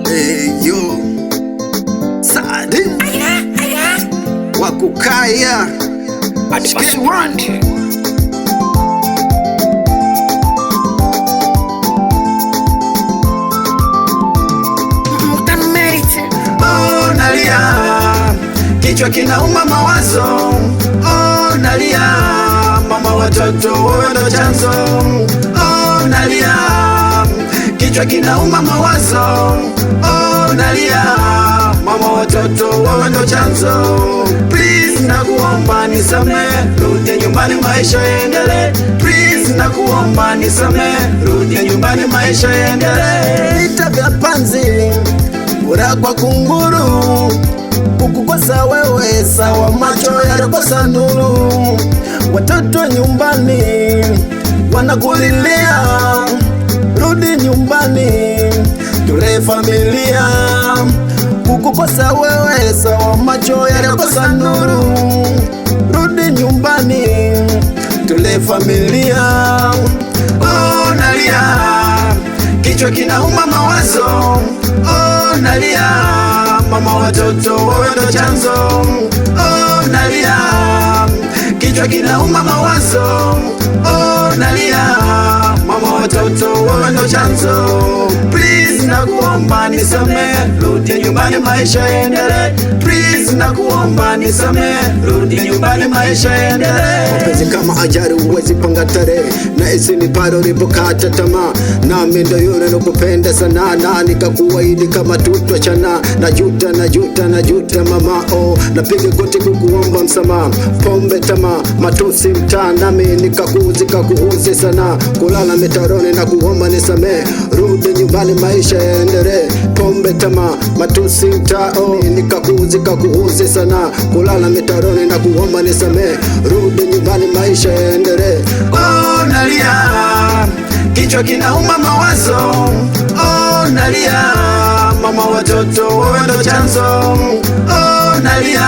Hey yo, Sadi wakukaya nalia, kichwa kinauma mawazo. Oh nalia, mama watoto wewe ndo chanzo. Oh nalia, kichwa kinauma mawazo. Oh nalia, mama watoto wewe ndo chanzo. Please nakuomba nisamehe, rudi nyumbani maisha yaendelee. Please nakuomba nisamehe, rudi nyumbani maisha yaendelee. Vita vya panzi bora kwa kunguru, kukukosa wewe sawa macho yanakosa nuru. Watoto nyumbani wanakulilia, rudi nyumbani tulee familia. Kukukosa wewe sawa macho yanakosa nuru, rudi nyumbani tulee familia. Oh nalia, kichwa kinauma mawazo. Oh nalia, mama watoto wewe ndo chanzo. Oh nalia, kichwa kinauma mawazo. Oh nalia, mama watoto wewe ndo chanzo. Please nakuomba nisamehe, rudi nyumbani maisha yaendelee. Please nakuomba nisamehe, rudi nyumbani maisha yaendelee. Mapenzi kama ajali huwezi panga tarehe, na isi ni bado ulipokata tamaa. Nami ndo yule nakupenda sana, na nikakuahidi kama tutachana. Najuta mama, oh napiga goti kukuomba msamaha. Pombe tamaa, matusi mtaa, nami nikakuuzi sana. Kulala mitaroni na kuomba nisamehe, rudi nyumbani maisha yaendelee. Pombe tamaa, matusi mtaa, oh nikakuuzi sana. Kulala mitaroni na kuomba nisamehe, rudi nyumbani maisha yaendelee. Oh nalia, kichwa kinauma mawazo. Oh nalia, mama watoto wewe ndo chanzo. Oh nalia,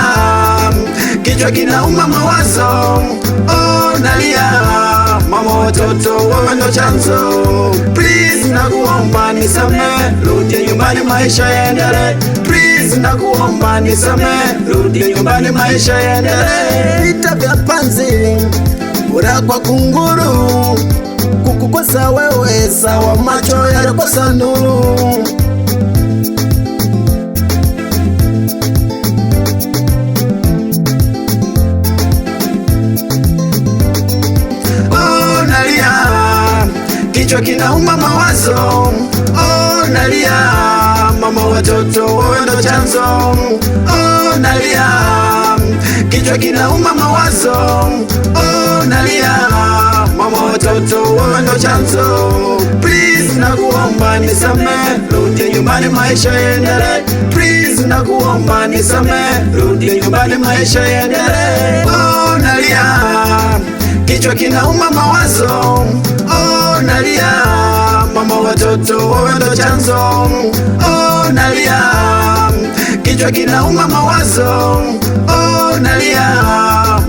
kichwa kinauma mawazo. Oh nalia, mama watoto wewe ndo chanzo. Please nakuomba nisamehe, rudi nyumbani maisha yaendelee. Please nakuomba nisamehe, rudi nyumbani maisha yaendelee. Vita vya panzi bora kwa kunguru, kukukosa wewe sawa macho yanakosa nuru. Oh nalia, kichwa kinauma mawazo. Oh nalia, mama watoto wewe ndo chanzo. Oh nalia, kichwa kinauma mawazo. Oh nalia, mama watoto wewe ndo chanzo. Please nakuomba nisamehe, rudi nyumbani maisha yaendelee. Please nakuomba nisamehe, rudi nyumbani maisha yaendelee. Oh nalia, kichwa kinauma mawazo. Oh nalia, mama watoto wewe ndo chanzo. Oh nalia, kichwa kinauma mawazo. Oh nalia,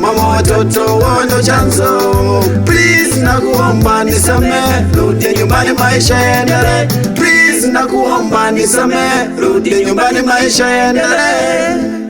mama watoto wewe ndo chanzo. Please nakuomba nisamehe, rudi nyumbani maisha yaendelee. Please nakuomba nisamehe, rudi nyumbani maisha yaendelee.